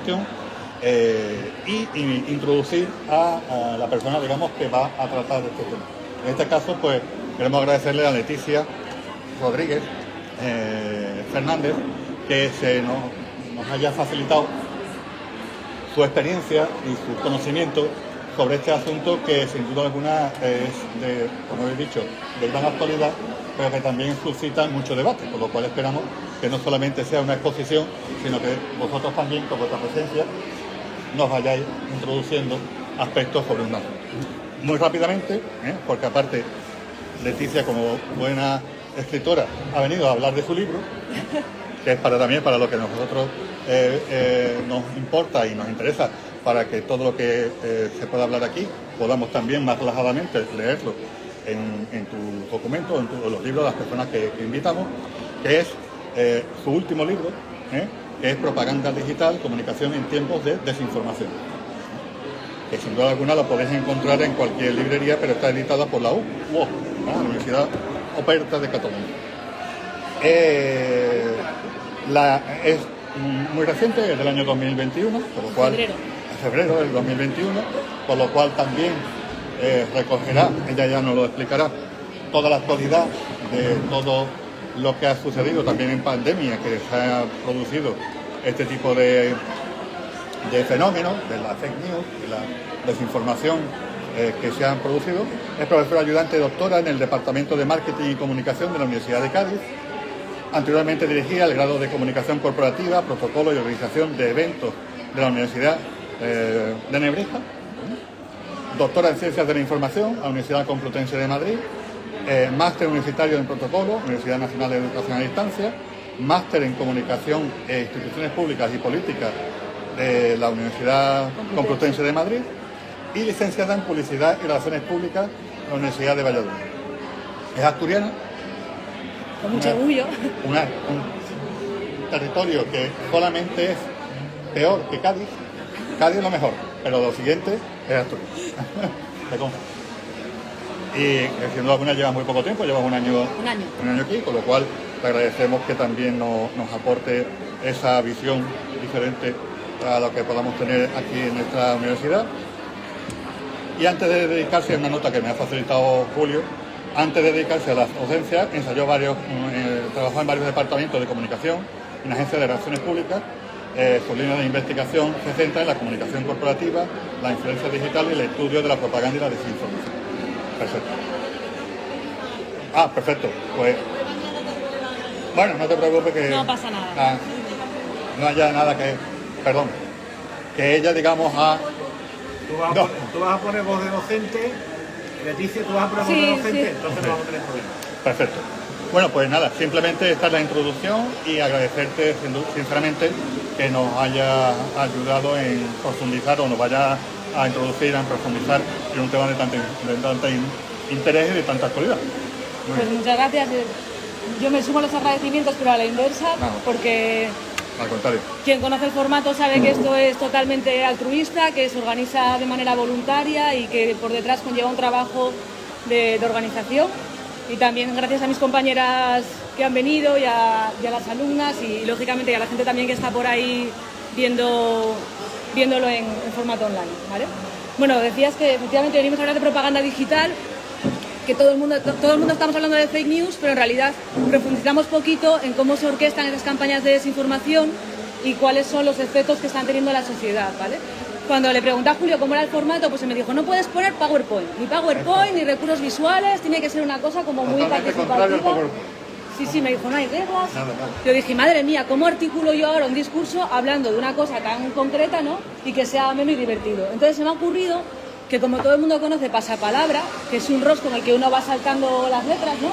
cuestión y introducir a la persona, digamos, que va a tratar este tema. En este caso, pues, queremos agradecerle a Leticia Rodríguez Fernández que nos haya facilitado su experiencia y su conocimiento sobre este asunto que sin duda alguna es de, como he dicho, de gran actualidad, pero que también suscita mucho debate, por lo cual esperamos que no solamente sea una exposición, sino que vosotros también, con vuestra presencia, nos vayáis introduciendo aspectos sobre un asunto. Muy rápidamente, porque aparte Leticia, como buena escritora, ha venido a hablar de su libro, que es también para lo que nosotros nos importa y nos interesa, para que todo lo que se pueda hablar aquí podamos también más relajadamente leerlo en tu documento, en los libros de las personas que invitamos, que es su último libro, que es Propaganda Digital, Comunicación en Tiempos de Desinformación, que sin duda alguna lo podéis encontrar en cualquier librería, pero está editada por la UOC, la Universidad Oberta de Cataluña. Es muy reciente, es del año 2021, por lo cual febrero del 2021, por lo cual también recogerá, ella ya nos lo explicará, toda la actualidad de todo lo que ha sucedido también en pandemia, que se ha producido este tipo de fenómenos, de la fake news, de la desinformación que se han producido. Es profesora ayudante doctora en el Departamento de Marketing y Comunicación de la Universidad de Cádiz. Anteriormente dirigía el grado de Comunicación Corporativa, Protocolo y Organización de Eventos de la Universidad de Nebrija. Doctora en Ciencias de la Información a la Universidad Complutense de Madrid. Máster universitario en Protocolo, Universidad Nacional de Educación a Distancia. Máster en Comunicación e Instituciones Públicas y Políticas de la Universidad Complutense de Madrid. Y licenciada en Publicidad y Relaciones Públicas de la Universidad de Valladolid. Es asturiana. Con mucho orgullo. Un territorio que solamente es peor que Cádiz. Cádiz es lo mejor, pero lo siguiente es Asturias. Y siendo alguna lleva muy poco tiempo, lleva un año aquí, con lo cual te agradecemos que también nos aporte esa visión diferente a lo que podamos tener aquí en nuestra universidad. Y antes de dedicarse a una nota que me ha facilitado Julio, antes de dedicarse a las docencias, trabajó en varios departamentos de comunicación, en agencias de relaciones públicas. Su línea de investigación se centra en la comunicación corporativa, la influencia digital y el estudio de la propaganda y la desinformación. Perfecto. Perfecto. Pues, bueno, no te preocupes que... No pasa nada. No haya nada que... Perdón. Que ella, digamos, Tú vas a poner voz de docente, Leticia, tú vas a poner voz de docente, entonces no vamos a tener problemas. Perfecto. Bueno, pues nada, simplemente esta es la introducción y agradecerte sinceramente que nos haya ayudado en profundizar o nos vaya a introducir, a profundizar en un tema de tanto interés y de tanta actualidad. Pues muchas gracias. Yo me sumo a los agradecimientos, pero a la inversa, porque al contrario. Quien conoce el formato sabe que esto es totalmente altruista, que se organiza de manera voluntaria y que por detrás conlleva un trabajo de organización. Y también gracias a mis compañeras que han venido y a las alumnas y lógicamente y a la gente también que está por ahí viéndolo en formato online, ¿vale? Bueno, decías que efectivamente venimos a hablar de propaganda digital, que todo el mundo estamos hablando de fake news, pero en realidad profundizamos poquito en cómo se orquestan esas campañas de desinformación y cuáles son los efectos que están teniendo en la sociedad, ¿vale? Cuando le pregunté a Julio cómo era el formato, pues se me dijo, no puedes poner PowerPoint, ni recursos visuales, tiene que ser una cosa como muy participativa. Sí, me dijo, no hay reglas. Yo dije, madre mía, ¿cómo articulo yo ahora un discurso hablando de una cosa tan concreta, ¿no? Y que sea ameno y divertido? Entonces se me ha ocurrido que como todo el mundo conoce pasapalabra, que es un rosco en el que uno va saltando las letras, ¿no?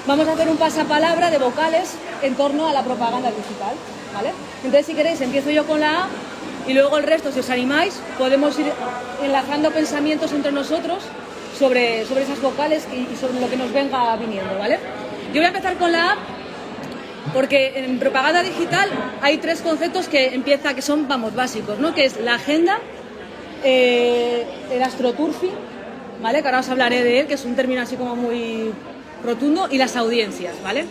Vamos a hacer un pasapalabra de vocales en torno a la propaganda digital, ¿vale? Entonces, si queréis, empiezo yo con la A y luego el resto, si os animáis, podemos ir enlazando pensamientos entre nosotros sobre esas vocales y sobre lo que nos venga viniendo, ¿vale? Yo voy a empezar con la A porque en propaganda digital hay tres conceptos que son, básicos, ¿no? Que es la agenda, el astroturfing, ¿vale? Que ahora os hablaré de él, que es un término así como muy rotundo, y las audiencias, ¿vale?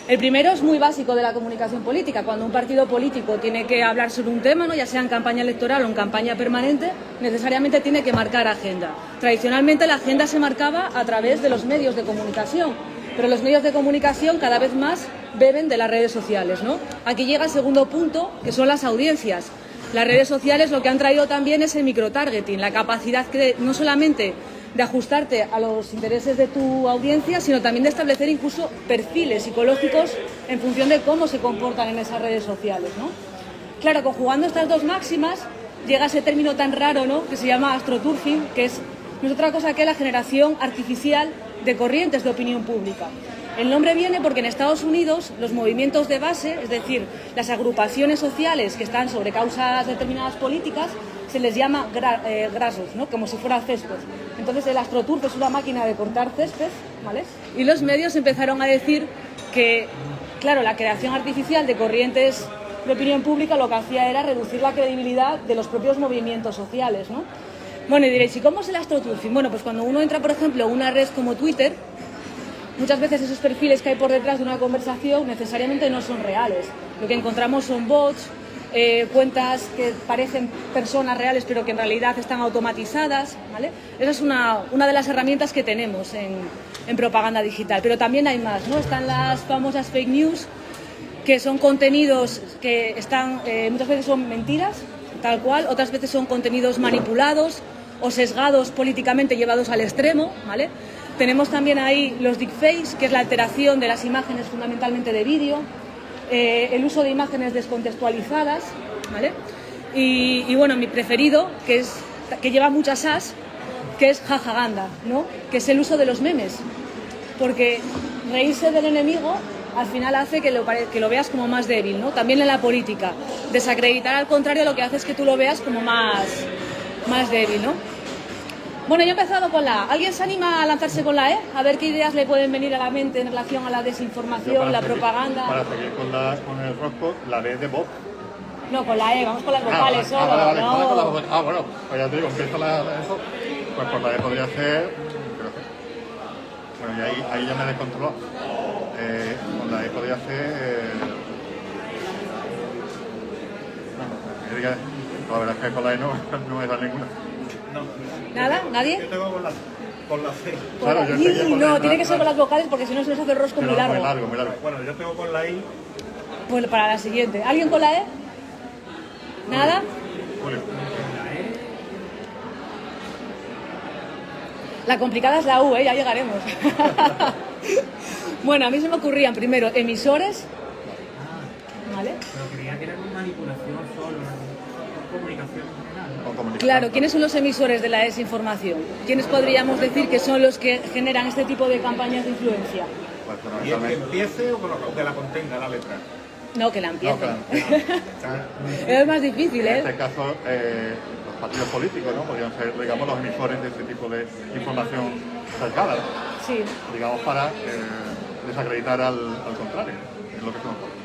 El primero es muy básico de la comunicación política. Cuando un partido político tiene que hablar sobre un tema, ¿no?, ya sea en campaña electoral o en campaña permanente, necesariamente tiene que marcar agenda. Tradicionalmente la agenda se marcaba a través de los medios de comunicación, pero los medios de comunicación cada vez más beben de las redes sociales, ¿no? Aquí llega el segundo punto, que son las audiencias. Las redes sociales lo que han traído también es el microtargeting, la capacidad que no solamente de ajustarte a los intereses de tu audiencia, sino también de establecer incluso perfiles psicológicos en función de cómo se comportan en esas redes sociales, ¿no? Claro, conjugando estas dos máximas, llega ese término tan raro, ¿no?, que se llama astroturfing, que no es otra cosa que la generación artificial de corrientes de opinión pública. El nombre viene porque en Estados Unidos los movimientos de base, es decir, las agrupaciones sociales que están sobre causas determinadas políticas, se les llama grasos, ¿no?, como si fuera césped. Entonces el astroturf es una máquina de cortar césped, ¿vale? Y los medios empezaron a decir que, claro, la creación artificial de corrientes de opinión pública lo que hacía era reducir la credibilidad de los propios movimientos sociales, ¿no? Bueno, y diréis, ¿y cómo es el astroturfing? Bueno, pues cuando uno entra, por ejemplo, a una red como Twitter, muchas veces esos perfiles que hay por detrás de una conversación necesariamente no son reales. Lo que encontramos son bots, cuentas que parecen personas reales pero que en realidad están automatizadas, ¿vale? Esa es una de las herramientas que tenemos en propaganda digital. Pero también hay más, ¿no? Están las famosas fake news, que son contenidos que están, muchas veces son mentiras, tal cual, otras veces son contenidos manipulados o sesgados políticamente, llevados al extremo, ¿vale? Tenemos también ahí los deepfakes, que es la alteración de las imágenes fundamentalmente de vídeo, el uso de imágenes descontextualizadas, ¿vale? Y bueno, mi preferido, que lleva muchas as, que es jajaganda, ¿no?, que es el uso de los memes, porque reírse del enemigo al final hace que lo veas como más débil, ¿no? También en la política, desacreditar al contrario lo que hace es que tú lo veas como más débil, ¿no? Bueno, yo he empezado con la A. ¿Alguien se anima a lanzarse con la E? A ver qué ideas le pueden venir a la mente en relación a la desinformación, la propaganda. Para seguir con el rosco, la B de Vox. No, con la E, vamos con las vocales solo. Vale, no. con la voz. Bueno, pues ya te digo, empiezo eso. Pues por la E podría ser. Bueno, y ahí ya me he descontrolado. Con la E podría ser. La verdad es que con la E no me da ninguna. No. ¿Nada? ¿Nadie? Yo tengo con la C. Claro, yo seguía con no, la tiene que ser con las vocales porque si no se nos hace el rosco muy largo. Muy largo. Bueno, yo tengo con la I. Pues para la siguiente. ¿Alguien con la E? ¿Nada? Julio. La complicada es la U, ya llegaremos. Bueno, a mí se me ocurrían primero emisores, ¿vale? Pero creía que era una manipulación solo, no comunicación general, ¿no? Claro, ¿quiénes son los emisores de la desinformación? ¿Quiénes podríamos decir que son los que generan este tipo de campañas de influencia? Pues, ¿Y el que empiece o que la contenga la letra? No, que la empiecen. No, Es más difícil, En ¿eh? este caso, los partidos políticos, ¿no?, podrían ser, digamos, los emisores de este tipo de información sesgada, Sí. digamos, para desacreditar al contrario, es lo que se nos ocurre.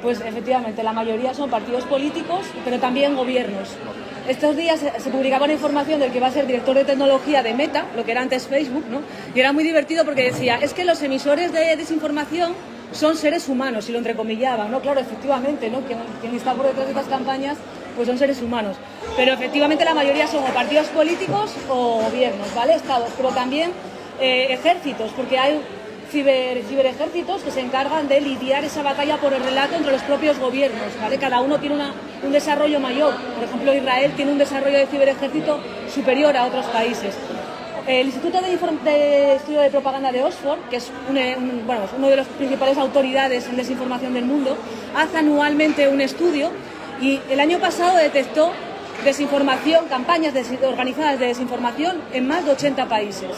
Pues efectivamente, la mayoría son partidos políticos, pero también gobiernos. Estos días se publicaba una información del que va a ser director de tecnología de Meta, lo que era antes Facebook, ¿no? Y era muy divertido porque decía, es que los emisores de desinformación son seres humanos, y lo entrecomillaban, ¿no? Claro, efectivamente, ¿no? Quien está por detrás de estas campañas, pues son seres humanos. Pero efectivamente la mayoría son o partidos políticos o gobiernos, ¿vale? Estados, pero también ejércitos, porque hay ciberejércitos que se encargan de lidiar esa batalla por el relato entre los propios gobiernos, ¿vale? Cada uno tiene un desarrollo mayor. Por ejemplo, Israel tiene un desarrollo de ciberejército superior a otros países. El Instituto de Estudio de Propaganda de Oxford, que es uno de las principales autoridades en desinformación del mundo, hace anualmente un estudio y el año pasado detectó desinformación, campañas organizadas de desinformación en más de 80 países.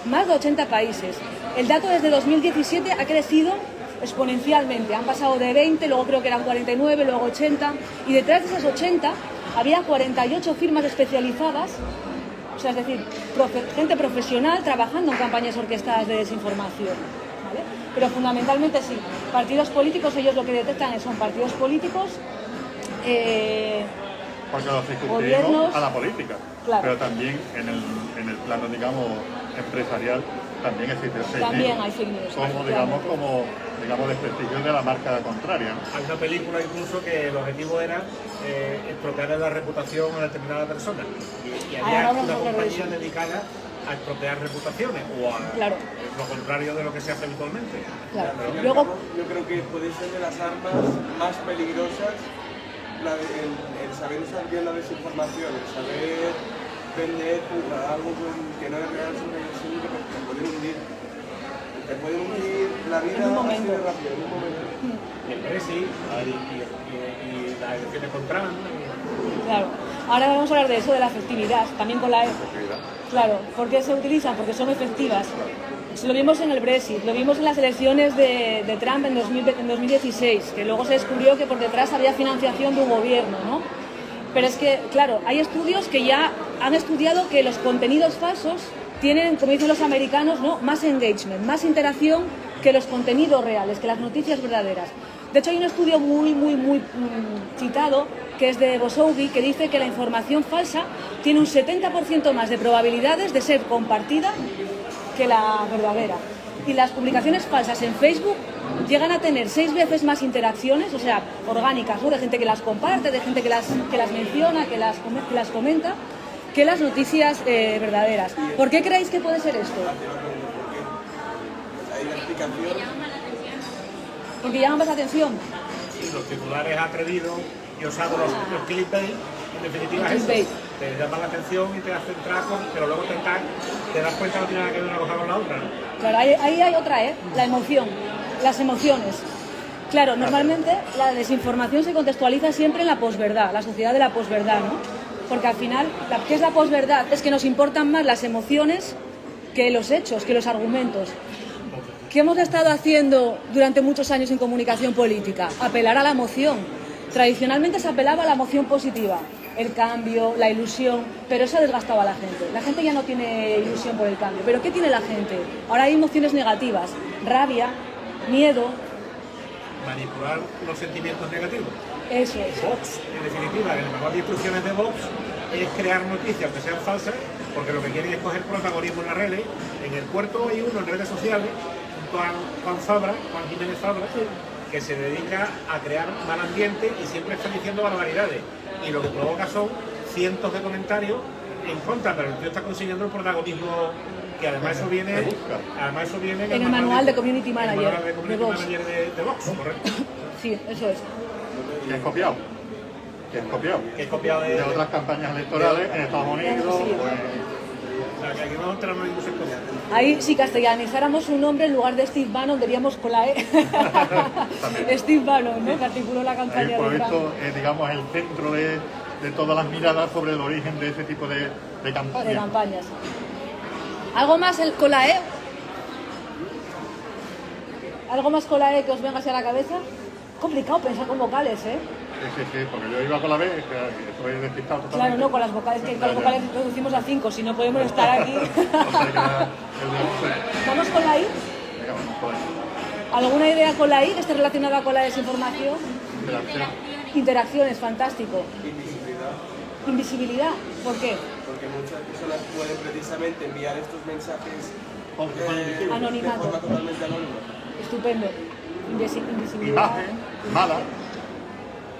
Más de 80 países. El dato desde 2017 ha crecido exponencialmente. Han pasado de 20, luego creo que eran 49, luego 80. Y detrás de esas 80 había 48 firmas especializadas, o sea, es decir, gente profesional trabajando en campañas orquestadas de desinformación, ¿vale? Pero fundamentalmente sí, partidos políticos, ellos lo que detectan son partidos políticos, Porque lo circunscribimos gobiernos, a la política, claro. pero también en el plano, digamos, empresarial, también existe fake También news. hay fake news. Como, digamos, desprestigio de la marca contraria, ¿no? Hay una película incluso que el objetivo era estropearle la reputación a determinada persona. Y había Ahora vamos a una hablar de compañía eso. dedicada a estropear reputaciones o a Claro. lo contrario de lo que se hace habitualmente. Claro. Yo Luego, creo que puede ser de las armas más peligrosas el saber usar bien la desinformación, el saber vender algo que no es real sobre el sí, que te puede hundir. Te puede hundir la vida En un momento. así de rápido, en un momento. El Brexit y las elecciones con Trump. claro. Ahora vamos a hablar de eso, de la efectividad, también con la E. Claro, ¿por qué se utilizan? Porque son efectivas. Lo vimos en el Brexit, lo vimos en las elecciones de Trump en 2016, que luego se descubrió que por detrás había financiación de un gobierno, ¿no? Pero es que, claro, hay estudios que ya han estudiado que los contenidos falsos tienen, como dicen los americanos, ¿no?, más engagement, más interacción que los contenidos reales, que las noticias verdaderas. De hecho, hay un estudio muy citado, que es de Bosowski, que dice que la información falsa tiene un 70% más de probabilidades de ser compartida que la verdadera. Y las publicaciones falsas en Facebook llegan a tener 6 veces más interacciones, o sea, orgánicas, ¿no?, de gente que las comparte, de gente que las menciona, que las comenta, que las noticias verdaderas. ¿Por qué creéis que puede ser esto? Hay una explicación. Porque llaman más atención. Sí, los titulares atrevidos y osados, los clickbait, en definitiva es eso. Clickbait. Te llaman la atención y te hacen traco, pero luego te das cuenta que no tiene nada que ver una cosa con la otra, ¿no? Claro, ahí hay otra, la emoción, las emociones. Claro, normalmente la desinformación se contextualiza siempre en la posverdad, la sociedad de la posverdad, ¿no? Porque al final, ¿qué es la posverdad? Es que nos importan más las emociones que los hechos, que los argumentos. ¿Qué hemos estado haciendo durante muchos años en comunicación política? Apelar a la emoción. Tradicionalmente se apelaba a la emoción positiva, el cambio, la ilusión, pero eso ha desgastado a la gente. La gente ya no tiene ilusión por el cambio. ¿Pero qué tiene la gente? Ahora hay emociones negativas, rabia, miedo. Manipular los sentimientos negativos. Eso es. Vox, en definitiva, en las mejores instrucciones de Vox es crear noticias que sean falsas, porque lo que quieren es coger protagonismo en las redes. En el puerto hay uno en redes sociales, Juan Jiménez Fabra, que se dedica a crear mal ambiente y siempre está diciendo barbaridades. Y lo que provoca son cientos de comentarios en contra, pero el tío está consiguiendo el protagonismo, que además eso viene En el manual de Community Manager, en el manual de Community de Vox. Manager de Vox, correcto. Sí, eso es. Que es copiado. Que es copiado. Que es copiado De otras campañas electorales en Estados Unidos. Sí. Pues, O sea, que aquí vamos a entrar en una discusión con Ahí, si castellanizáramos un nombre, en lugar de Steve Bannon, diríamos con la E. Steve Bannon, ¿no?, que articuló la ahí, campaña por de Trump. esto es, digamos, el centro de todas las miradas sobre el origen de ese tipo de campañas. De campañas. ¿Algo más con la E? ¿Algo más con la E que os venga hacia la cabeza? Complicado pensar con vocales, ¿eh? Sí, porque yo iba con la B, que estoy despistado totalmente. Claro, no, con las vocales, que con las vocales reducimos a 5, si no podemos estar aquí. O sea, que era el de- ¿Vamos con la I? Venga, vamos por ahí. ¿Alguna idea con la I que esté relacionada con la desinformación? Interacción. Interacciones, fantástico. Invisibilidad, ¿por qué? Porque muchas personas pueden precisamente enviar estos mensajes Anonimato. de forma totalmente anónima. Estupendo. Invisibilidad.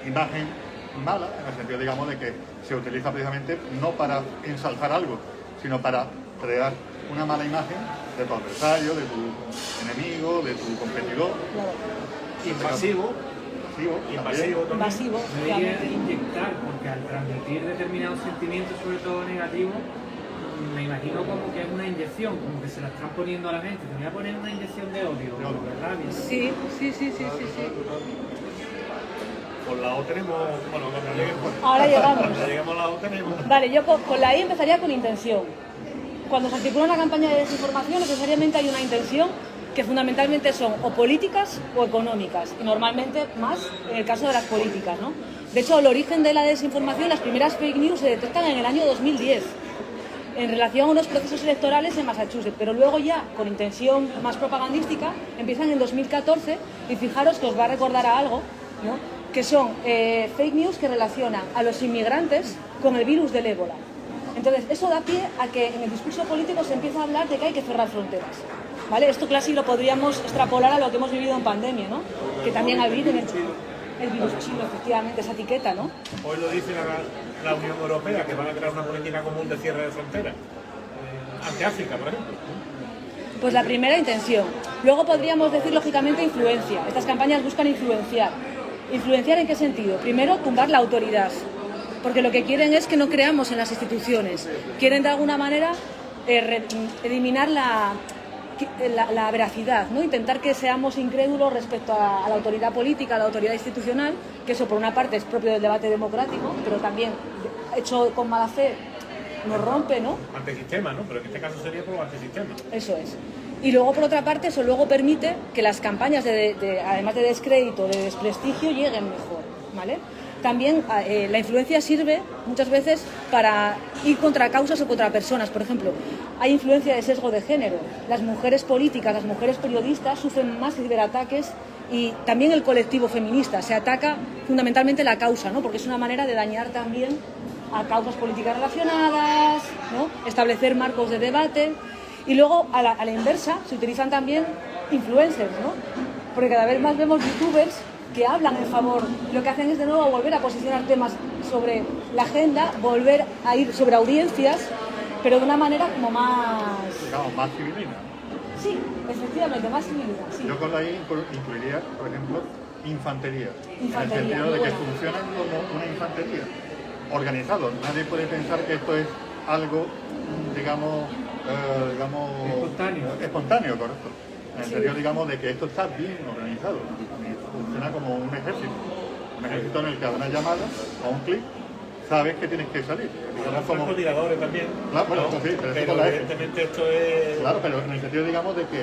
Imagen mala, en el sentido, digamos, de que se utiliza precisamente no para ensalzar algo, sino para crear una mala imagen de tu adversario, de tu enemigo, de tu competidor. Claro. invasivo, Invasivo también. Invasivo, Debería realmente. inyectar, porque al transmitir determinados sentimientos, sobre todo negativos, me imagino como que es una inyección, como que se la están poniendo a la gente. Te voy a poner una inyección de odio, de rabia. Sí. con la O tenemos, bueno, cuando lleguemos, Ahora llegamos. cuando lleguemos a la O tenemos. Vale, yo con la I empezaría con intención. Cuando se articula una campaña de desinformación, necesariamente hay una intención que fundamentalmente son o políticas o económicas, y normalmente más en el caso de las políticas, ¿no? De hecho, el origen de la desinformación, las primeras fake news se detectan en el año 2010, en relación a unos procesos electorales en Massachusetts, pero luego ya, con intención más propagandística, empiezan en 2014, y fijaros que os va a recordar a algo, ¿no?, que son fake news que relacionan a los inmigrantes con el virus del ébola. Entonces, eso da pie a que en el discurso político se empieza a hablar de que hay que cerrar fronteras. ¿Vale? Esto casi lo podríamos extrapolar a lo que hemos vivido en pandemia, ¿no? Que también ha habido en el virus chino, efectivamente, esa etiqueta, ¿no? Hoy lo dice la Unión Europea, que van a crear una política común de cierre de fronteras. Ante África, por ejemplo. Pues la primera intención. Luego podríamos decir, lógicamente, influencia. Estas campañas buscan influenciar. ¿Influenciar en qué sentido? Primero, tumbar la autoridad. Porque lo que quieren es que no creamos en las instituciones. Quieren, de alguna manera, eliminar la veracidad, ¿no? Intentar que seamos incrédulos respecto a la autoridad política, a la autoridad institucional, que eso por una parte es propio del debate democrático, pero también hecho con mala fe nos rompe, ¿no? Antisistema, ¿no? Pero en este caso sería como antisistema. Eso es. Y luego, por otra parte, eso luego permite que las campañas, además de descrédito, de desprestigio, lleguen mejor, ¿vale? También la influencia sirve muchas veces para ir contra causas o contra personas. Por ejemplo, hay influencia de sesgo de género. Las mujeres políticas, las mujeres periodistas sufren más ciberataques y también el colectivo feminista. Se ataca fundamentalmente la causa, ¿no? Porque es una manera de dañar también a causas políticas relacionadas, ¿no? Establecer marcos de debate. Y luego, a la inversa, se utilizan también influencers, ¿no? Porque cada vez más vemos youtubers que hablan en favor, lo que hacen es de nuevo volver a posicionar temas sobre la agenda, volver a ir sobre audiencias, pero de una manera como más... Digamos, más civilina. Sí, efectivamente, más civilina. Sí. Yo con la I incluiría, por ejemplo, infantería. Infantería, en el sentido de que bueno. funcionan como una infantería. Organizado. Nadie puede pensar que esto es algo, digamos, espontáneo, correcto. En el sentido, digamos, de que esto está bien organizado. Funciona como un ejército. Un ejército en el que a una llamada o un clic sabes que tienes que salir. Los francotiradores también. Claro, bueno, ¿no? sí, pero pero con la F. evidentemente esto es... Claro, pero en el sentido, digamos, de que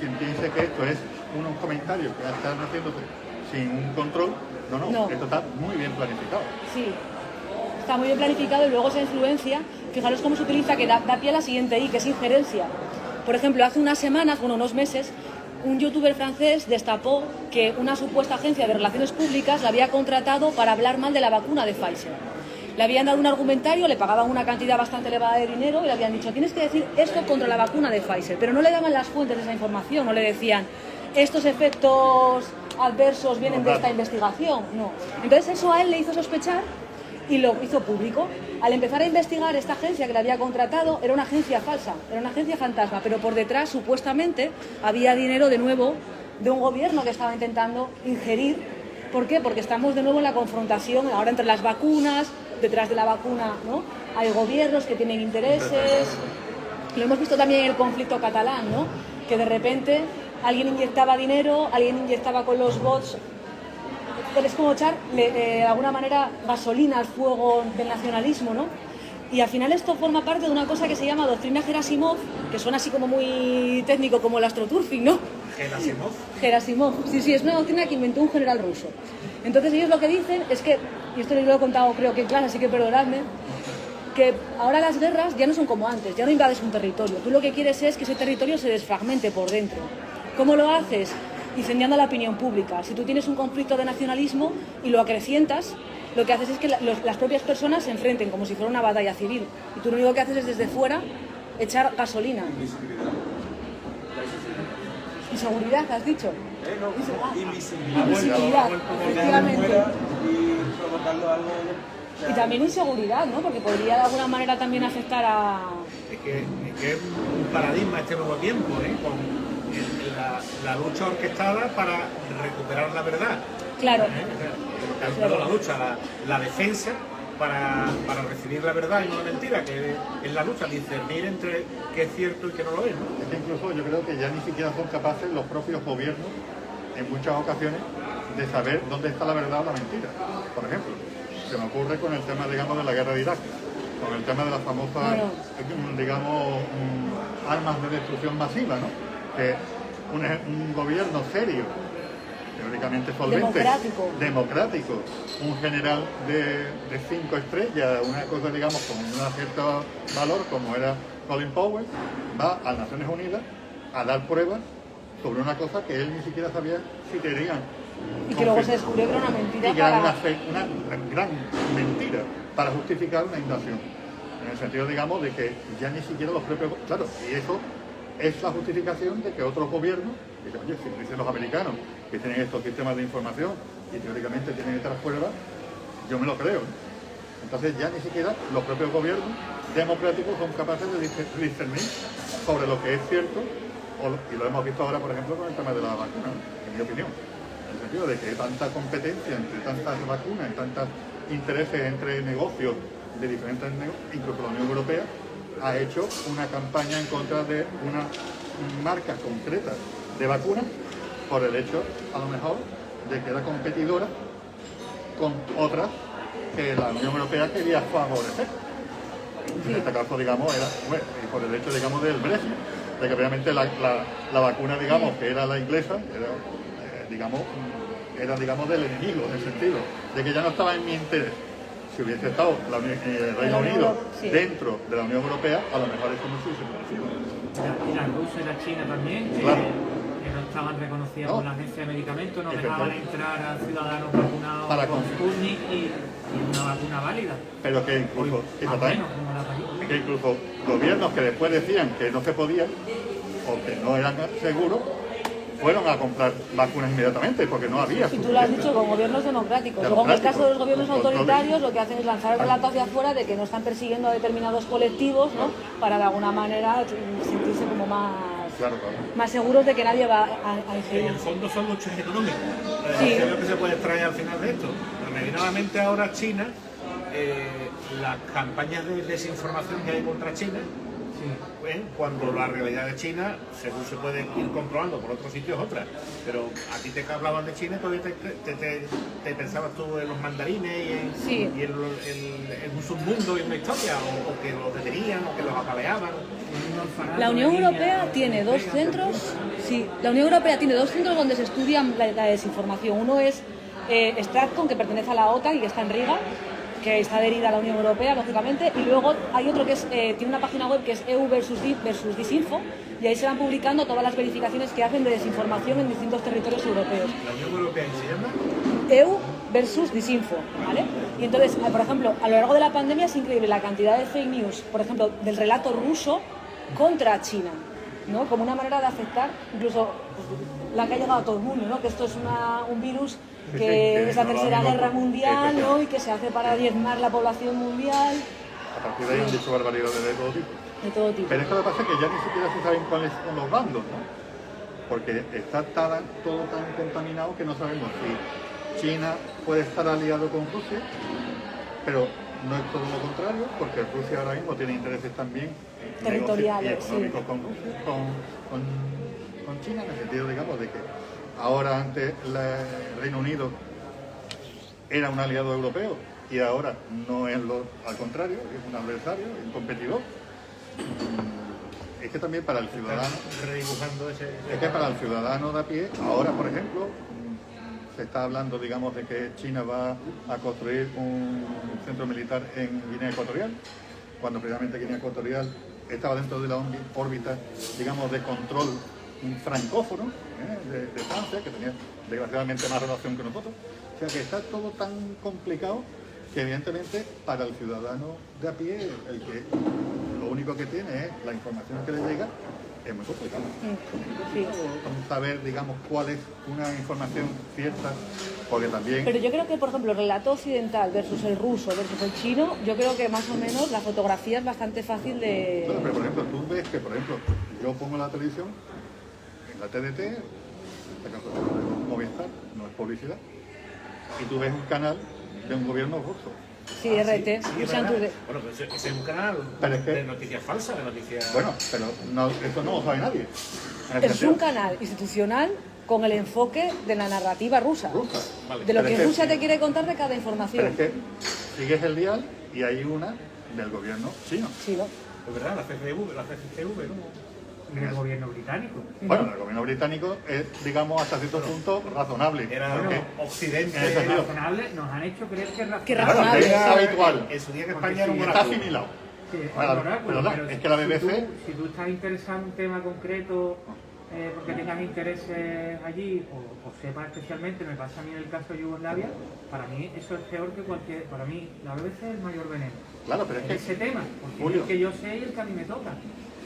quien piense que esto es unos comentarios que están haciéndose sin un control, no, esto está muy bien planificado. Sí, está muy bien planificado y luego esa influencia, fijaros cómo se utiliza, que da pie a la siguiente I, que es injerencia. Por ejemplo, hace unas semanas, unos meses, un youtuber francés destapó que una supuesta agencia de relaciones públicas la había contratado para hablar mal de la vacuna de Pfizer. Le habían dado un argumentario, le pagaban una cantidad bastante elevada de dinero y le habían dicho, tienes que decir esto contra la vacuna de Pfizer, pero no le daban las fuentes de esa información, no le decían, estos efectos adversos vienen de esta investigación, no. Entonces eso a él le hizo sospechar y lo hizo público. Al empezar a investigar, esta agencia que le había contratado era una agencia falsa, era una agencia fantasma, pero por detrás supuestamente había dinero de nuevo de un gobierno que estaba intentando ingerir. ¿Por qué? Porque estamos de nuevo en la confrontación ahora entre las vacunas, detrás de la vacuna, ¿no? Hay gobiernos que tienen intereses. Lo hemos visto también en el conflicto catalán, ¿no? Que de repente alguien inyectaba dinero, alguien inyectaba con los bots. Es como echar de alguna manera gasolina al fuego del nacionalismo, ¿no? Y al final esto forma parte de una cosa que se llama doctrina Gerasimov, que suena así como muy técnico, como el astroturfing, ¿no? ¿Gerasimov? Gerasimov, sí, es una doctrina que inventó un general ruso. Entonces ellos lo que dicen es que, y esto lo he contado creo que en clase, así que perdonadme, que ahora las guerras ya no son como antes, ya no invades un territorio. Tú lo que quieres es que ese territorio se desfragmente por dentro. ¿Cómo lo haces? Incendiando la opinión pública. Si tú tienes un conflicto de nacionalismo y lo acrecientas, lo que haces es que las propias personas se enfrenten como si fuera una batalla civil. Y tú lo único que haces es desde fuera echar gasolina. Inseguridad, has dicho. Invisibilidad, efectivamente. Y provocando algo. Y también inseguridad, ¿no? Porque podría de alguna manera también afectar a... Es que es un paradigma este nuevo tiempo, ¿eh? Con la lucha orquestada para recuperar la verdad. Claro. Claro. La lucha, la defensa para recibir la verdad y no la mentira, que es la lucha, discernir entre qué es cierto y qué no lo es, ¿no? Es que incluso yo creo que ya ni siquiera son capaces los propios gobiernos, en muchas ocasiones, de saber dónde está la verdad o la mentira. Por ejemplo, se me ocurre con el tema, digamos, de la guerra de Irak, con el tema de las famosas, digamos, armas de destrucción masiva, ¿no? Que un gobierno serio, teóricamente solvente, democrático, un general de 5 estrellas, una cosa, digamos, con un cierto valor, como era Colin Powell, va a Naciones Unidas a dar pruebas sobre una cosa que él ni siquiera sabía si querían. Y que luego se descubrió que era una mentira. Y que era una gran mentira para justificar una invasión. En el sentido, digamos, de que ya ni siquiera los propios... Claro, y eso es la justificación de que otros gobiernos, dicen, oye, si dicen los americanos que tienen estos sistemas de información y teóricamente tienen estas pruebas, yo me lo creo, ¿no? Entonces ya ni siquiera los propios gobiernos democráticos son capaces de discernir sobre lo que es cierto, y lo hemos visto ahora, por ejemplo, con el tema de la vacuna, en mi opinión. En el sentido de que hay tanta competencia entre tantas vacunas, y tantos intereses entre negocios de diferentes incluso la Unión Europea, ha hecho una campaña en contra de una marca concreta de vacunas por el hecho, a lo mejor, de que era competidora con otras que la Unión Europea quería favorecer. En este caso, digamos, era bueno, y por el hecho, digamos, del Brexit, de que obviamente la vacuna, digamos, que era la inglesa, era digamos, del enemigo, en el sentido de que ya no estaba en mi interés. Si hubiese estado el Reino Unido dentro de la Unión Europea, a lo mejor eso no se hubiese producido. Y la Rusia y la China también, que, claro, que no estaban reconocidas por la Agencia de Medicamentos, no dejaban entrar a ciudadanos vacunados con Sputnik y una vacuna válida. Pero que incluso, que incluso gobiernos que después decían que no se podía o que no eran seguros, fueron a comprar vacunas inmediatamente porque no había. Y tú lo has dicho, con gobiernos democráticos. Luego, en el caso de los gobiernos autoritarios, lo que hacen es lanzar el relato hacia afuera de que no están persiguiendo a determinados colectivos, ¿no? Para de alguna manera sentirse como más seguros de que nadie va a incidir. En el fondo son luchas económicas. Sí. Es lo que se puede extraer al final de esto. Me viene a la mente ahora China, las campañas de desinformación que hay contra China. Cuando la realidad de China, según se puede ir comprobando por otros sitios, otras. Pero a ti te hablaban de China, todavía te pensabas tú en los mandarines y en un submundo y una historia, o que los detenían, o que los apaleaban. La Unión Europea tiene dos centros, la Unión Europea tiene dos centros donde se estudia la desinformación. Uno es Stratcom, que pertenece a la OTAN y que está en Riga, que está adherida a la Unión Europea, lógicamente, y luego hay otro que tiene una página web que es EU versus Disinfo, y ahí se van publicando todas las verificaciones que hacen de desinformación en distintos territorios europeos. ¿La Unión Europea se llama? EU versus Disinfo, ¿vale? Y entonces, por ejemplo, a lo largo de la pandemia es increíble la cantidad de fake news, por ejemplo, del relato ruso contra China, ¿no? Como una manera de afectar, incluso la que ha llegado a todo el mundo, ¿no? Que esto es un virus que es la tercera guerra mundial, ¿no? Y que se hace para diezmar la población mundial. A partir de ahí han dicho barbaridades de todo tipo. De todo tipo. Pero es que lo que pasa es que ya ni siquiera se saben cuáles son los bandos, ¿no? Porque está todo tan contaminado que no sabemos si China puede estar aliado con Rusia, pero no es todo lo contrario, porque Rusia ahora mismo tiene intereses también territoriales, y económicos con Rusia, con China, en el sentido, digamos, de que ahora antes el Reino Unido era un aliado europeo y ahora no es al contrario, es un adversario, es un competidor. Es que también para el ciudadano, es que para el ciudadano de a pie, ahora por ejemplo, se está hablando, digamos, de que China va a construir un centro militar en Guinea Ecuatorial, cuando previamente Guinea Ecuatorial estaba dentro de la órbita, digamos, de control francófono de Francia, que tenía desgraciadamente más relación que nosotros. O sea que está todo tan complicado que evidentemente para el ciudadano de a pie, el que lo único que tiene es la información que le llega, es muy complicado. Sí. Saber, digamos, cuál es una información cierta, porque también... Pero yo creo que, por ejemplo, el relato occidental versus el ruso versus el chino, yo creo que más o menos la fotografía es bastante fácil de... Bueno, pero por ejemplo, tú ves que, por ejemplo, yo pongo la televisión, en la TDT, en este caso de Movistar, no es publicidad, y tú ves un canal de un gobierno ruso. Sí, RT, Russian Today. Bueno, pues ese es un canal de noticias falsas, de noticias... Bueno, pero eso no lo sabe nadie. Es un canal institucional con el enfoque de la narrativa rusa. Vale. De lo que Rusia te quiere contar de cada información. Pero es que sigues el dial y hay una del gobierno chino. Sí, ¿no? Es verdad, la CCTV, ¿no? Del gobierno británico. Bueno, el gobierno británico es, digamos, hasta cierto punto razonable. Era Occidente. En ese sentido, Razonable, nos han hecho creer que es razonable. Que razonable. es habitual. En su día que España era un Está oráculo. asimilado. Sí, es Bueno, un oráculo, pero pero es que la BBC... Si tú estás interesado en un tema concreto porque tengan intereses allí o sepa especialmente, me pasa a mí en el caso de Yugoslavia, para mí eso es peor que cualquier, para mí la BBC es el mayor veneno. Claro, pero es que ese tema, porque Julio, es el que yo sé y el que a mí me toca.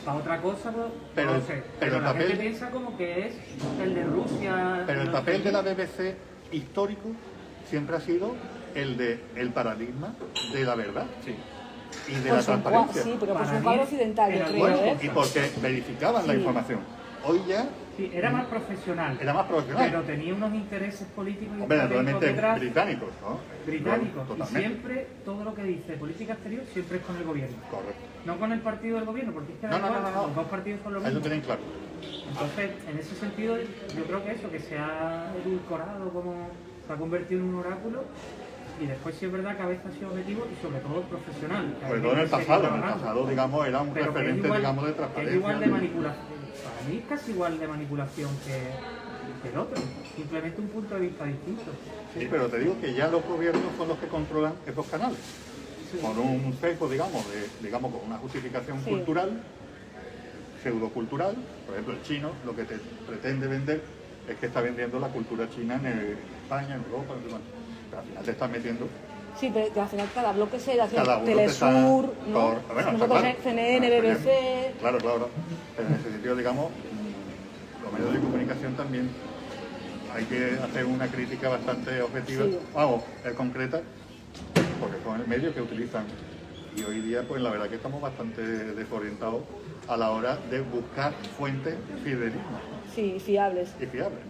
Para otra cosa, pues, pero, no lo sé. pero el la papel, gente piensa como que es el de Rusia. pero el papel de la BBC histórico siempre ha sido el de el paradigma de la verdad. Sí. Y de la transparencia. Sí, pero pues Para un mí, cuadro occidental, yo era creo, Bueno, ¿eh? y porque verificaban la Sí. información. Hoy ya Sí, era más profesional. era más profesional. Pero tenía unos intereses políticos y Hombre, estratégicos naturalmente detrás. británicos, ¿no? Británicos. Y Totalmente. siempre, todo lo que dice política exterior, siempre es con el gobierno. Correcto. No con el partido del gobierno, porque es que No, no, además no. los dos partidos son lo Ahí lo mismo. tienen claro. Entonces, en ese sentido, yo creo que eso, que se ha edulcorado, como se ha convertido en un oráculo, y después sí es verdad que a veces ha sido objetivo y sobre todo profesional. que Sobre hay todo en el que seguir pasado. En el trabajando. pasado, digamos, era un Pero que es referente, igual- digamos, de que es transparencia. igual de manipulación. Para mí es casi igual de manipulación que el otro. Simplemente un punto de vista distinto. Sí, pero te digo que ya los gobiernos son los que controlan esos canales. Con un sesgo, digamos, con una justificación Sí. cultural, pseudocultural. Por ejemplo, el chino lo que te pretende vender es que está vendiendo la cultura china en España, en Europa, no sé cuánto. Pero al final te estás metiendo Sí, pero al final cada bloque se hace cada uno te está- Telesur, ¿no? bueno, está Nosotros claro. CNN, BBC... Claro, claro. Pero en ese sentido, digamos, los medios de comunicación también hay que hacer una crítica bastante objetiva, Sí. vamos, concreta, porque son el medio que utilizan. Y hoy día, pues la verdad que estamos bastante desorientados a la hora de buscar fuentes fidedignas Sí, fiables. y fiables.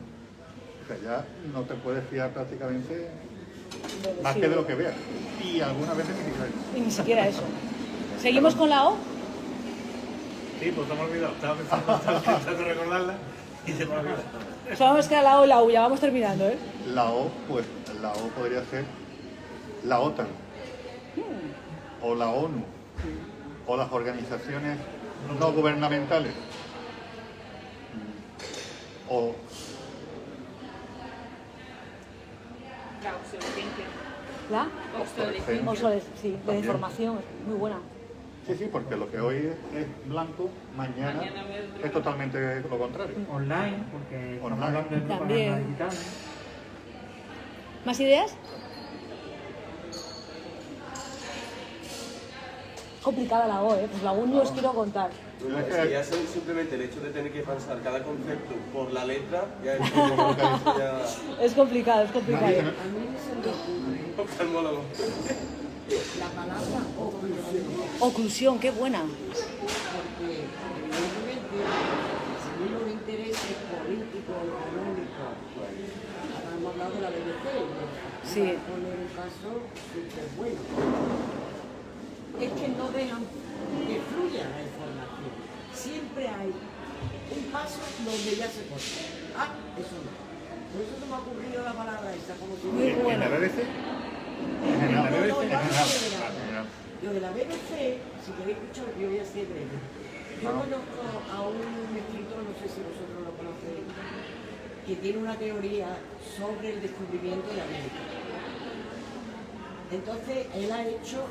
O sea, ya no te puedes fiar prácticamente Bueno, más sí. que de lo que veas. Y algunas veces ni siquiera eso. Y ni siquiera eso. ¿Seguimos con la O? Sí, pues te me ha olvidado. Estaba intentando recordarla y se me ha olvidado. Solo nos queda la O y la U, ya vamos terminando, ¿eh? La O, pues la O podría ser la OTAN, o la ONU, o las organizaciones no gubernamentales, o ¿La? obsolescencia. Sí, de También. información, muy buena. Sí, sí, porque lo que hoy es blanco, mañana es totalmente lo contrario. Online, porque estamos Online. hablando de propaganda También. digital. ¿Más ideas? Complicada la O, ¿eh? Pues la U no os quiero contar. No, es que ya simplemente el hecho de tener que pensar cada concepto por la letra, ya es como que eso ya... Es complicado, es complicado. Nadie se me- A mí se me ocurre Oftalmólogo. la palabra oclusión, Oclusión, qué buena. porque evidentemente, según los intereses políticos, económicos, ahora hemos hablado de la BBC, Sí. voy a poner un caso súper bueno. Es que no dejan que fluya la información. Siempre hay un paso donde ya se corta. Ah, eso no. Por eso se me ha ocurrido la palabra esa, como si Muy ¿En la BBC? En general. No, no, no, En general. no, En general. Lo de la BBC, si queréis escuchar, yo voy a ser breve. Yo conozco a un escritor, no sé si vosotros lo conocéis, que tiene una teoría sobre el descubrimiento de América. Entonces, él ha hecho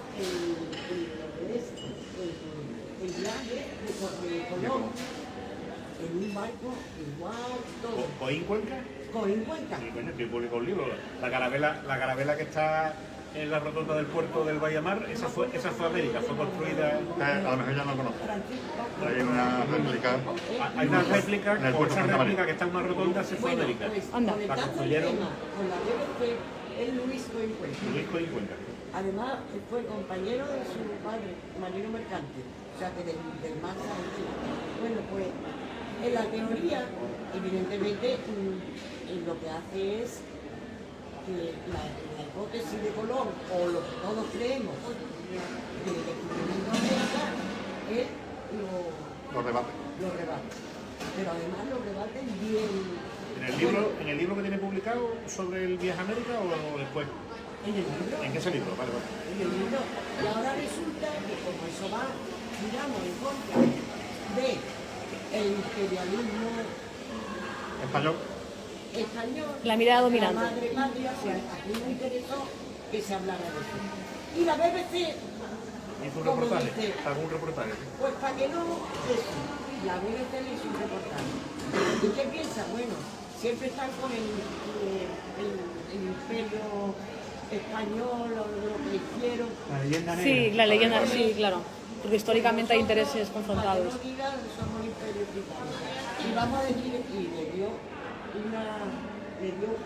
el viaje de Colón en un barco igual, todo, ¿Coín Cuenca? con Cuenca. Sí, coño, que publicó un libro. La carabela que está en la rotonda del puerto del Bayamar, esa fue América, fue construida... A lo mejor ya no lo conozco. Hay una réplica. Hay una réplica, En el con puerto esa de Santa réplica María. que está en una rotonda, se fue a Bueno, América. pues Anda. La conectando el construyeron. tema con la BBC, es Luis Coencuenca. Luis Coín Cuenca. Además, él fue compañero de su padre, marino mercante, o sea que del mar Argentina. Bueno, pues en la teoría, evidentemente, lo que hace es que la hipótesis de Colón, o lo que todos creemos, del descubrimiento de América, él Los debates. lo rebate. Pero además lo rebaten bien. ¿En el libro que tiene publicado sobre el viaje a América o después? En el libro. ¿En ese libro? Vale, vale. Y el libro, y ahora resulta que como eso va, digamos, en contra de el imperialismo Español. español, La mirada dominante. la madre patria, o sea, aquí no interesó que se hablara de eso. Y la BBC, Hizo un como reportaje. dice, Algún reportaje. Sí. pues para que no, eso. la BBC le hizo un reportaje. ¿Y qué piensa? Bueno, siempre están con el imperio español o lo que hicieron. La leyenda negra. Sí, la leyenda, sí, claro. Porque históricamente hay intereses confrontados. Para que no digan, somos el imperio británico. Y vamos a decir, y le dio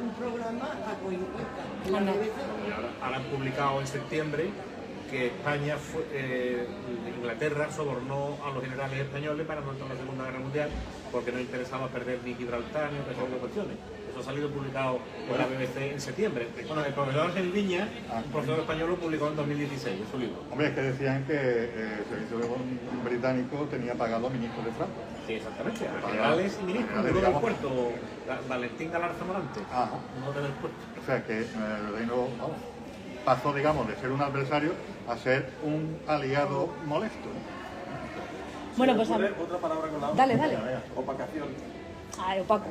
un programa a Coinucuesta. La Anda. BBC. Ahora han publicado en septiembre que España Inglaterra sobornó a los generales españoles para no entrar en la Segunda Guerra Mundial porque no interesaba perder ni Gibraltar ni otras cuestiones. Eso ha salido publicado por la BBC en septiembre. Bueno, el profesor Ángel Viña, un profesor español, lo publicó en 2016, en su libro. Hombre, es que decían que el servicio británico tenía pagado a ministros de Francia. Sí, exactamente. A generales y ministros. Generales, Uno del digamos. puerto, Valentín Galarza Morante. Ajá. Uno del puerto. O sea que el reino pasó, digamos, de ser un adversario a ser un aliado molesto. Bueno, pues Otra palabra con la otra. dale, dale. Opacación. Ah, opaco.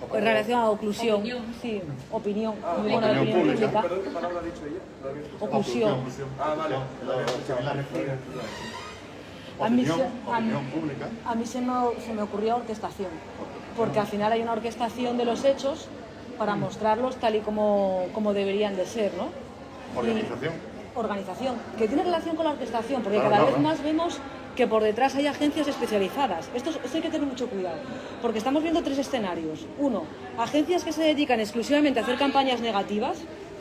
Opaco. En relación a oclusión. Sí, opinión. Muy buena opinión opinión pública. pública. Perdón, ¿qué palabra ha dicho ella? No había escuchado. Oclusión. Ah, vale. A mí Opinión pública. A mí se me ocurrió orquestación, porque al final hay una orquestación de los hechos para mostrarlos tal y como deberían de ser, ¿no? Organización. Organización, que tiene relación con la orquestación, porque Claro, cada claro. vez más vemos que por detrás hay agencias especializadas. Esto hay que tener mucho cuidado, porque estamos viendo tres escenarios. Uno, agencias que se dedican exclusivamente a hacer campañas negativas,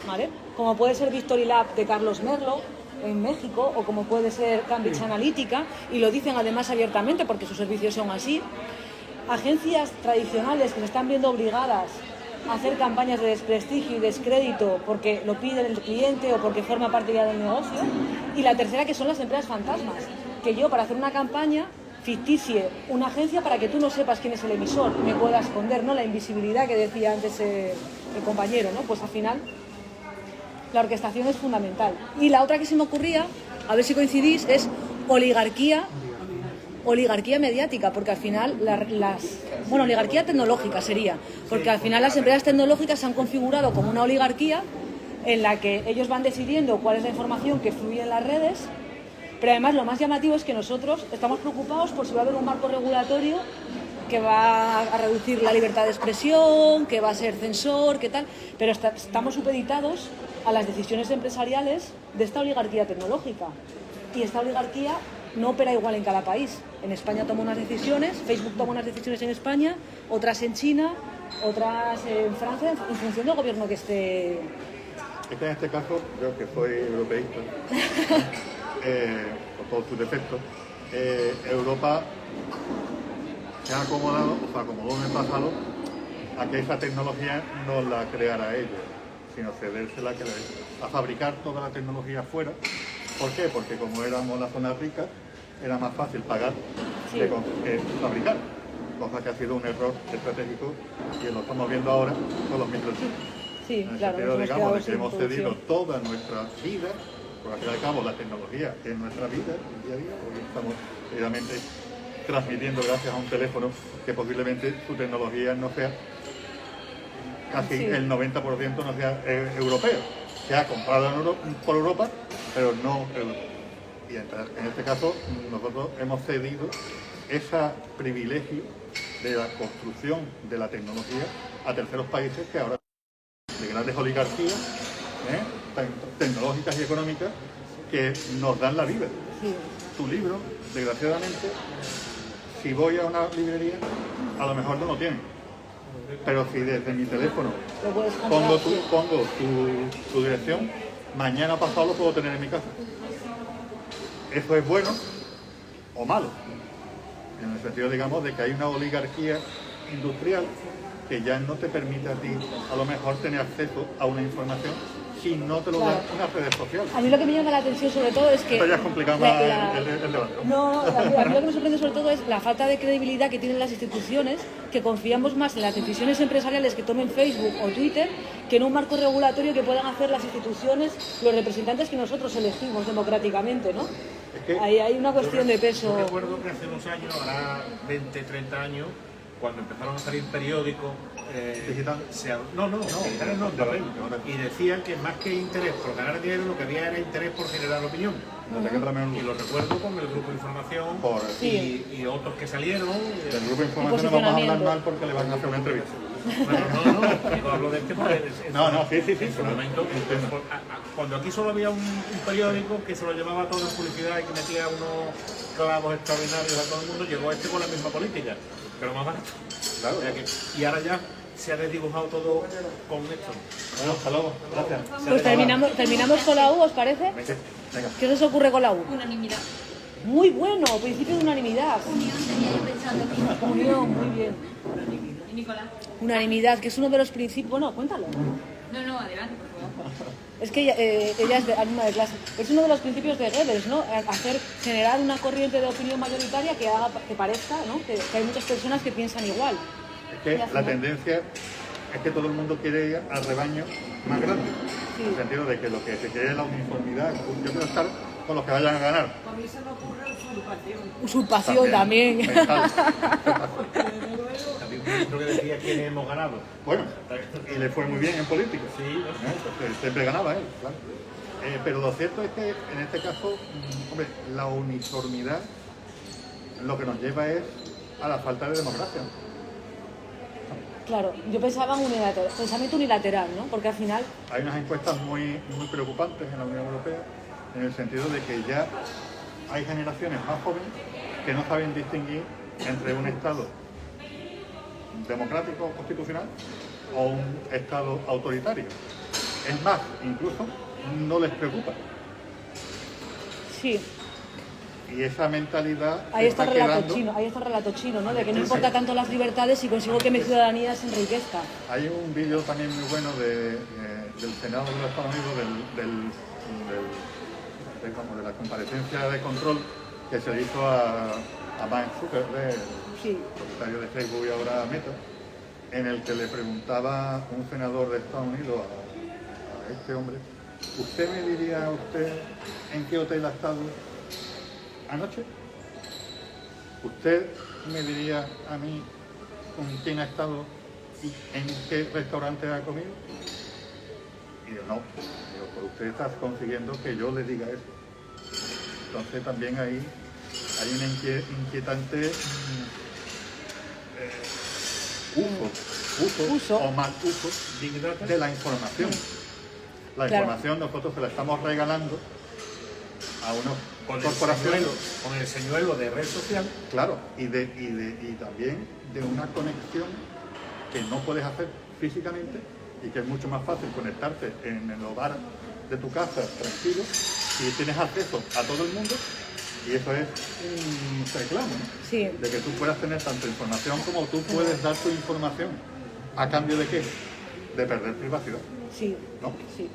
¿vale? Como puede ser Victory Lab de Carlos Merlo en México, o como puede ser Cambridge Analytica, y lo dicen además abiertamente porque sus servicios son así. Agencias tradicionales que se están viendo obligadas a hacer campañas de desprestigio y descrédito porque lo pide el cliente o porque forma parte ya del negocio. Y la tercera, que son las empresas fantasmas, que yo para hacer una campaña ficticie una agencia para que tú no sepas quién es el emisor, me pueda esconder, ¿no? La invisibilidad que decía antes el compañero, ¿no? Pues al final la orquestación es fundamental. Y la otra que se me ocurría, a ver si coincidís, es oligarquía mediática, porque al final oligarquía tecnológica sería, porque al final las empresas tecnológicas se han configurado como una oligarquía en la que ellos van decidiendo cuál es la información que fluye en las redes, pero además lo más llamativo es que nosotros estamos preocupados por si va a haber un marco regulatorio que va a reducir la libertad de expresión, que va a ser censor, que tal, pero estamos supeditados a las decisiones empresariales de esta oligarquía tecnológica. Y esta oligarquía no opera igual en cada país. En España toma unas decisiones, Facebook toma unas decisiones en España, otras en China, otras en Francia, en función del gobierno que esté. Es que en este caso, yo que soy europeísta, con todos sus defectos, Europa se ha acomodado, o se acomodó en el pasado a que esa tecnología no la creara ellos, sino cedérsela a fabricar toda la tecnología fuera. ¿Por qué? Porque como éramos la zona rica, era más fácil pagar Sí. que fabricar, cosa que ha sido un error estratégico y lo estamos viendo ahora con los microchips. Sí, En el claro, sentido, nos hemos digamos, quedado de que sin hemos cedido producción. toda nuestra vida, porque al fin y al cabo la tecnología es nuestra vida, el día a día, porque estamos realmente transmitiendo gracias a un teléfono que posiblemente su tecnología no sea, casi Sí. el 90% no sea europeo. Se ha comprado por Europa, pero no europeo. Y en este caso nosotros hemos cedido ese privilegio de la construcción de la tecnología a terceros países que ahora de grandes oligarquías tecnológicas y económicas que nos dan la vida. Sí. Tu libro, desgraciadamente, si voy a una librería, a lo mejor no lo tienen. Pero si desde mi teléfono Lo puedes comprar, sí. pongo tu dirección, mañana pasado lo puedo tener en mi casa. ¿Eso es bueno o malo? En el sentido, digamos, de que hay una oligarquía industrial que ya no te permite a ti, a lo mejor, tener acceso a una información si no te lo dan Claro. unas redes sociales. A mí lo que me llama la atención sobre todo es que... Esto ya es complicado más el debate. No, a mí lo que me sorprende sobre todo es la falta de credibilidad que tienen las instituciones, que confiamos más en las decisiones empresariales que tomen Facebook o Twitter que en un marco regulatorio que puedan hacer las instituciones, los representantes que nosotros elegimos democráticamente, ¿no? Es que Ahí hay una cuestión de peso. Yo recuerdo que hace unos años, ahora 20, 30 años, cuando empezaron a salir periódicos ¿Digital? digitales no, de papel, y decían que más que interés por ganar dinero, lo que había era interés por generar opinión. No te queda menos Y lo recuerdo con el grupo de información y otros que salieron. Del grupo de información no vamos a hablar mal porque le van a hacer una entrevista. No hablo de este porque sí. en su momento, cuando aquí solo había un periódico que se lo llevaba todo en publicidad y que metía unos clavos extraordinarios a todo el mundo, llegó este con la misma política, pero más barato. Claro. O sea y ahora ya se ha desdibujado todo con esto. Bueno, hasta luego. Gracias. Pues terminamos con la U, ¿os parece? Venga. ¿Qué os ocurre con la U? Unanimidad. Muy bueno, principio de unanimidad. Unión tenía yo pensando aquí. Unión, muy bien. ¿Y Nicolás? Unanimidad, que es uno de los principios... Bueno, cuéntalo. No, adelante, por favor. Es que ella es alumna de clase. Es uno de los principios de Goebbels, ¿no? Generar una corriente de opinión mayoritaria que haga que parezca, ¿no? Que hay muchas personas que piensan igual. Es que la tendencia es que todo el mundo quiere ir al rebaño más grande. Sí. En el sentido de que lo que se quiere es la uniformidad. Yo quiero estar con los que vayan a ganar. A mí se me ocurre usurpación. Usurpación también. Mental. Había un ministro que decía quiénes hemos ganado. Bueno, y le fue muy bien en política. Sí, Porque siempre ganaba él, claro. Pero lo cierto es que en este caso, hombre, la uniformidad lo que nos lleva es a la falta de democracia. Claro, yo pensaba en pensamiento unilateral, ¿no? Porque al final... Hay unas encuestas muy preocupantes en la Unión Europea en el sentido de que ya hay generaciones más jóvenes que no saben distinguir entre un Estado democrático constitucional o un Estado autoritario. Es más, incluso no les preocupa. Sí, Y esa mentalidad ahí está el relato quedando. chino, ahí está el relato chino, ¿no? De que no importa tanto las libertades si consigo que mi ciudadanía se enriquezca. Hay un vídeo también muy bueno del Senado de los Estados Unidos, de la comparecencia de control que se le hizo a Mark Zuckerberg, Sí. propietario de Facebook y ahora Meta, en el que le preguntaba un senador de Estados Unidos a este hombre, ¿usted me diría en qué hotel ha estado anoche? ¿Usted me diría a mí con quién ha estado y en qué restaurante ha comido? Y yo no. Digo, pues usted está consiguiendo que yo le diga eso. Entonces también ahí hay una inquietante uso o mal uso de la información. La Claro. información nosotros se la estamos regalando a unos con corporaciones. el señuelo de red social. Claro, y también de una conexión que no puedes hacer físicamente y que es mucho más fácil conectarte en el hogar de tu casa tranquilo y tienes acceso a todo el mundo y eso es un reclamo, ¿no? Sí. De que tú puedas tener tanto información como tú puedes dar tu información. ¿A cambio de qué? De perder privacidad, Sí, ¿no? sí.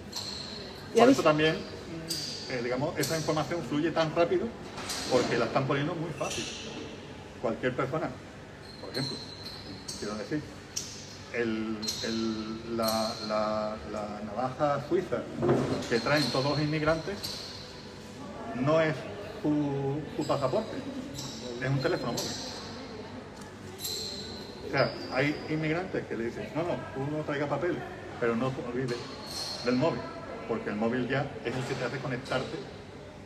Y Por habéis- eso también, digamos, esa información fluye tan rápido porque la están poniendo muy fácil. Cualquier persona, por ejemplo, quiero decir, la navaja suiza que traen todos los inmigrantes no es su pasaporte, es un teléfono móvil. O sea, hay inmigrantes que le dicen, no, tú no traigas papel, pero no te olvides del móvil, porque el móvil ya es el que te hace conectarte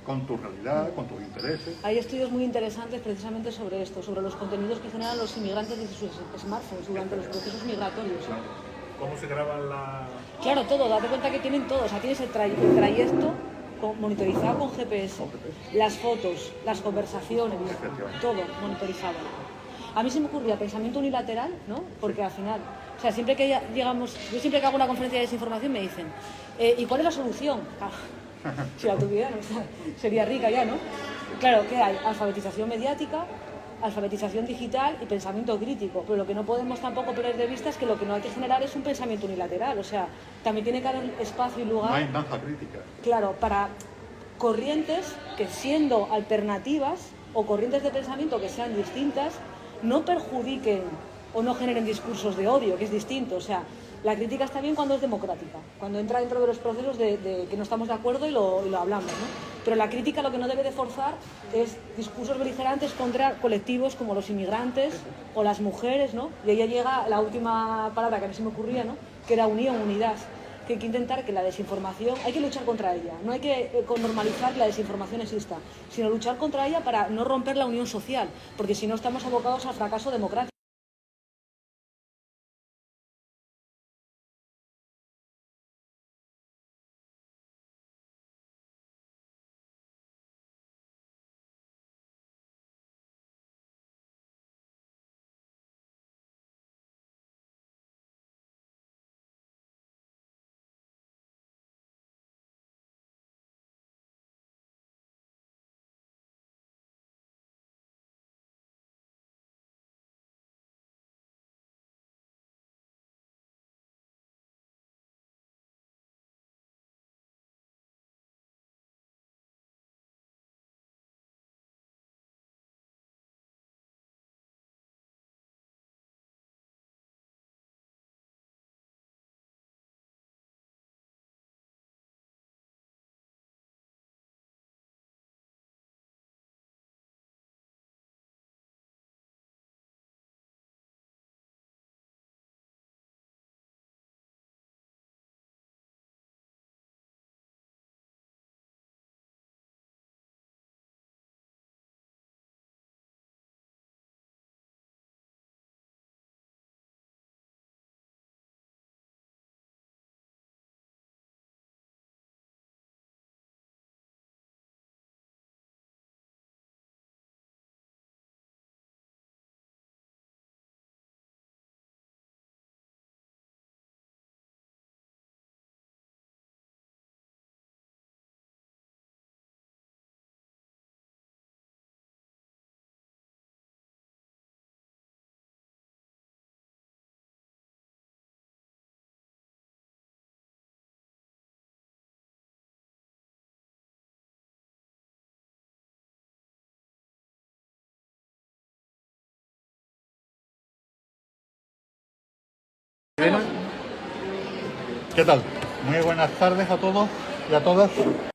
con tu realidad, con tus intereses. Hay estudios muy interesantes precisamente sobre esto, sobre los contenidos que generan los inmigrantes desde sus smartphones durante los procesos migratorios. ¿Cómo se graban la...? Claro, todo, date cuenta que tienen todo, o sea, tienes el trayecto monitorizado con GPS, las fotos, las conversaciones, todo monitorizado. A mí se me ocurría pensamiento unilateral, ¿no? Porque al final, o sea, siempre que llegamos, yo siempre que hago una conferencia de desinformación me dicen, ¿y cuál es la solución? Si la tuviera, ¿no? Sería rica ya, ¿no? Claro, ¿qué hay? Alfabetización mediática, alfabetización digital y pensamiento crítico, pero lo que no podemos tampoco perder de vista es que lo que no hay que generar es un pensamiento unilateral, o sea, también tiene que haber espacio y lugar, No hay masa crítica. claro, para corrientes que siendo alternativas o corrientes de pensamiento que sean distintas, no perjudiquen o no generen discursos de odio, que es distinto, o sea, La crítica está bien cuando es democrática, cuando entra dentro de los procesos de que no estamos de acuerdo y lo hablamos, ¿no? Pero la crítica lo que no debe de forzar es discursos beligerantes contra colectivos como los inmigrantes o las mujeres, ¿no? Y ahí ya llega la última palabra que a mí se me ocurría, ¿no? Que era unión, unidad. Que hay que intentar que la desinformación, hay que luchar contra ella, no hay que normalizar que la desinformación exista, sino luchar contra ella para no romper la unión social, porque si no estamos abocados al fracaso democrático. ¿Qué tal? Muy buenas tardes a todos y a todas.